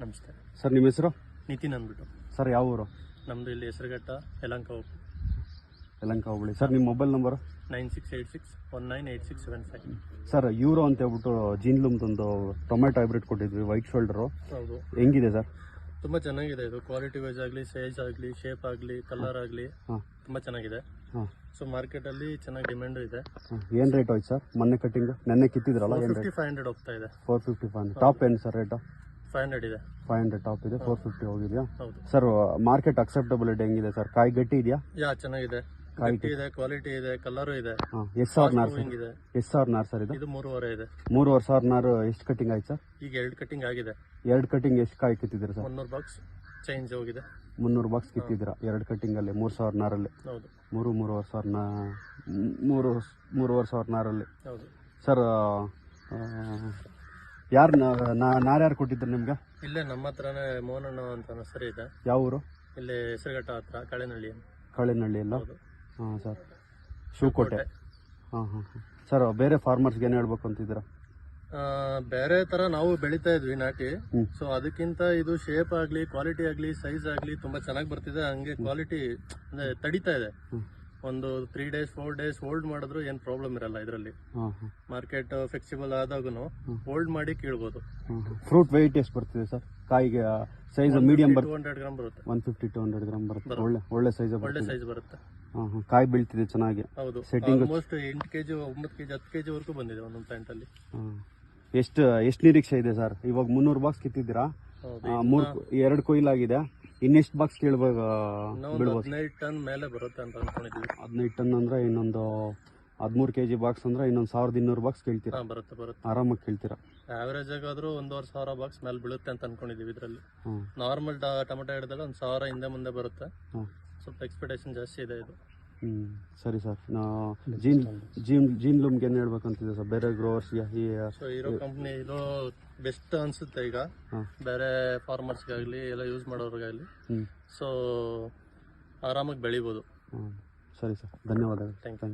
ನಮಸ್ತೆ ಸರ್. ನಿಮ್ಮ ಹೆಸರು? ನಿತಿನ್ ಅಂದ್ಬಿಟ್ಟು. ಸರ್, ಯಾವ ಊರು? ನಮ್ಮದು ಇಲ್ಲಿ ಹೆಸರುಘಟ್ಟ, ಯಲಹಂಕ ಹೋಬಳಿ. ಸರ್, ನಿಮ್ಮ ಮೊಬೈಲ್ ನಂಬರು? 9686198675. ಸರ್, ಯೂರೋ ಅಂತ ಹೇಳ್ಬಿಟ್ಟು ಜೀನ್ಲುಮ್ದೊಂದು ಟೊಮೆಟೊ ಹೈಬ್ರಿಡ್ ಕೊಟ್ಟಿದ್ವಿ, ವೈಟ್ ಶೋಲ್ಡರು. ಹೌದು, ಹೆಂಗಿದೆ ಸರ್? ತುಂಬ ಚೆನ್ನಾಗಿದೆ. ಇದು ಕ್ವಾಲಿಟಿ ವೈಸ್ ಆಗಲಿ, ಸೈಜ್ ಆಗಲಿ, ಶೇಪ್ ಆಗಲಿ, ಕಲರ್ ಆಗಲಿ ತುಂಬ ಚೆನ್ನಾಗಿದೆ. ಸೊ ಮಾರ್ಕೆಟಲ್ಲಿ ಚೆನ್ನಾಗಿ ಡಿಮ್ಯಾಂಡು ಇದೆ. ಏನು ರೇಟ್ ಹೋಯ್ತು ಸರ್? ಮೊನ್ನೆ ಕಟ್ಟಿಂಗ್ ನೆನ್ನೆ ಕಿತ್ತಿದ್ರಲ್ಲ, 500 ಹೋಗ್ತಾ ಇದೆ. 450. ಟಾಪ್ ಏನು ಸರ್ ರೇಟು? 500 ಇದೆ. 500 ಟಾಪ್ ಇದೆ, 450 ಹೋಗಿದೆಯಾ? ಹೌದು ಸರ್. ಮಾರ್ಕೆಟ್ ಅಕ್ಸೆಪ್ಟಬಿಲಿಟಿ ಹೆಂಗಿದೆ ಸರ್? ಕಾಯಿ ಗಟ್ಟಿ ಇದೆಯಾ? ಚೆನ್ನಾಗಿದೆ, ಗಟ್ಟಿ ಇದೆ, ಕ್ವಾಲಿಟಿ ಇದೆ, ಕಲರು ಇದೆ. ಎಷ್ಟು ಸಾವಿರ ನಾರು ಸರ್ ಇದು? ಇದು 3.5 ಇದೆ. 3,500 ನಾರು ಎಷ್ಟು ಕಟ್ಟಿಂಗ್ ಆಯ್ತು ಸರ್? ಈಗ 2 ಕಟ್ಟಿಂಗ್ ಆಗಿದೆ. 2 ಕಟ್ಟಿಂಗ್ ಎಷ್ಟು ಕಾಯಿ ಕಿತ್ತಿದ್ದೀರಾ ಸರ್? 300 ಬಾಕ್ಸ್ ಚೇಂಜ್ ಹೋಗಿದೆ. 300 ಬಾಕ್ಸ್ ಕಿತ್ತಿದ್ದೀರಾ 2 ಕಟ್ಟಿಂಗಲ್ಲಿ? 3,000 ನಾರಲ್ಲಿ? ಹೌದು. 3,500 ನಾರಲ್ಲಿ? ಹೌದು ಸರ್. ನಾರ್ಯಾರು ಕೊಟ್ಟಿದ್ರು ನಿಮ್ಗೆ? ಇಲ್ಲೇ ನಮ್ಮ ಹತ್ರನೇ ಮೋಹನಣ್ಣ ಅಂತ ಸರಿ ಇದೆ. ಯಾವ ಊರು? ಇಲ್ಲೇ ಹೆಸರುಘಟ್ಟ ಹತ್ರ ಕಳೆನಹಳ್ಳಿ. ಕಳೆನಹಳ್ಳಿ ಅಲ್ಲ? ಹಾಂ ಸರ್. ಶಿವಕೋಟೆ. ಹಾಂ. ಸರ್, ಬೇರೆ ಫಾರ್ಮರ್ಸ್ಗೆ ಏನು ಹೇಳ್ಬೇಕು ಅಂತಿದ್ದೀರಾ? ಬೇರೆ ತರ ನಾವು ಬೆಳಿತಾ ಇದ್ವಿ ನಾಟಿ. ಸೊ ಅದಕ್ಕಿಂತ ಇದು ಶೇಪ್ ಆಗ್ಲಿ, ಕ್ವಾಲಿಟಿ ಆಗ್ಲಿ, ಸೈಜ್ ಆಗ್ಲಿ ತುಂಬಾ ಚೆನ್ನಾಗಿ ಬರ್ತಿದೆ. ಹಂಗೆ ಕ್ವಾಲಿಟಿ ಅಂದ್ರೆ ತಡಿತಾ ಇದೆ. ಒಂದು 3 days 4 days ಹೋಲ್ಡ್ ಮಾಡಿದ್ರು ಏನ್ ಪ್ರಾಬ್ಲಮ್ ಇರಲ್ಲ. ಇದರಲ್ಲಿ ಮಾರ್ಕೆಟ್ ಫ್ಲೆಕ್ಸಿಬಲ್ ಆದಾಗೂ ಹೋಲ್ಡ್ ಮಾಡಿ ಕೀಳ್ಬೋದು. ಫ್ರೂಟ್ ವೆಯ್ಟ್ ಎಷ್ಟು ಬರ್ತಿದೆ ಸರ್? ಕಾಯಿಗೆ ಸೈಜ್ ಮೀಡಿಯಂ ಬರುತ್ತೆ? 200 ಗ್ರಾಮ್ ಬರುತ್ತೆ. 150-200 ಗ್ರಾಮ್ ಬರುತ್ತೆ. ಒಳ್ಳೆ ಸೈಜ್ ಬರುತ್ತೆ. ಕಾಯಿ ಬೀಳ್ತಿದೆ ಚೆನ್ನಾಗಿ. ಹೌದು, setting almost 8 kg 9 kg 10 kg ವರೆಗೂ ಬಂದಿದೆ ಒಂದೊಂದು ಪ್ಲಾಂಟ್ ಅಲ್ಲಿ. ಎಷ್ಟು ನಿರೀಕ್ಷೆ ಇದೆ ಸರ್? ಇವಾಗ 300 ಬಾಕ್ಸ್ ಕಿತ್ತಿದ್ದೀರಾ, 2 ಕೊಯ್ಲಾಗಿದೆ. ಇನ್ನೆಷ್ಟು ಬಾಕ್ಸ್ ಕೇಳ್ಬೋದು? 15 ಟನ್ ಮೇಲೆ ಬರುತ್ತೆ ಅಂತ ಅನ್ಕೊಂಡಿದ್ವಿ. 15 ಟನ್ ಅಂದ್ರೆ ಇನ್ನೊಂದು 13 kg ಬಾಕ್ಸ್ ಅಂದ್ರೆ ಇನ್ನೊಂದು 1200 ಬಾಕ್ಸ್ ಕೇಳ್ತೀರಾ? ಬರುತ್ತೆ ಆರಾಮಾಗಿ ಕೇಳ್ತೀರಾ? ಆವರೇಜ್ ಆಗಾದ್ರೂ 1,500 ಬಾಕ್ಸ್ ಮೇಲೆ ಬೀಳುತ್ತೆ ಅಂತ ಅನ್ಕೊಂಡಿದೀವಿ. ಇದರಲ್ಲಿ ನಾರ್ಮಲ್ ಟೊಮೆಟೊ ಹಿಡಿದಾಗ 1,000 ಹಿಂದೆ ಮುಂದೆ ಬರುತ್ತೆ. ಸ್ವಲ್ಪ ಎಕ್ಸ್ಪೆಕ್ಟೇಷನ್ ಜಾಸ್ತಿ ಇದೆ ಇದು. ಸರಿ ಸರ್. ಜೀನ್ ಲೂಮ್ಗೆ ಏನು ಹೇಳ್ಬೇಕಂತಿದೆ ಸರ್ ಬೇರೆ ಗ್ರೋವರ್ಸ್ಗೆ? ಹೀರೋ ಕಂಪ್ನಿ ಇದು ಬೆಸ್ಟ್ ಅನ್ಸುತ್ತೆ ಈಗ ಬೇರೆ ಫಾರ್ಮರ್ಸ್ಗಾಗಲಿ ಎಲ್ಲ ಯೂಸ್ ಮಾಡೋರ್ಗಾಗಲಿ. ಸೊ ಆರಾಮಾಗಿ ಬೆಳಿಬೋದು. ಸರಿ ಸರ್, ಧನ್ಯವಾದಗಳು. Thank you.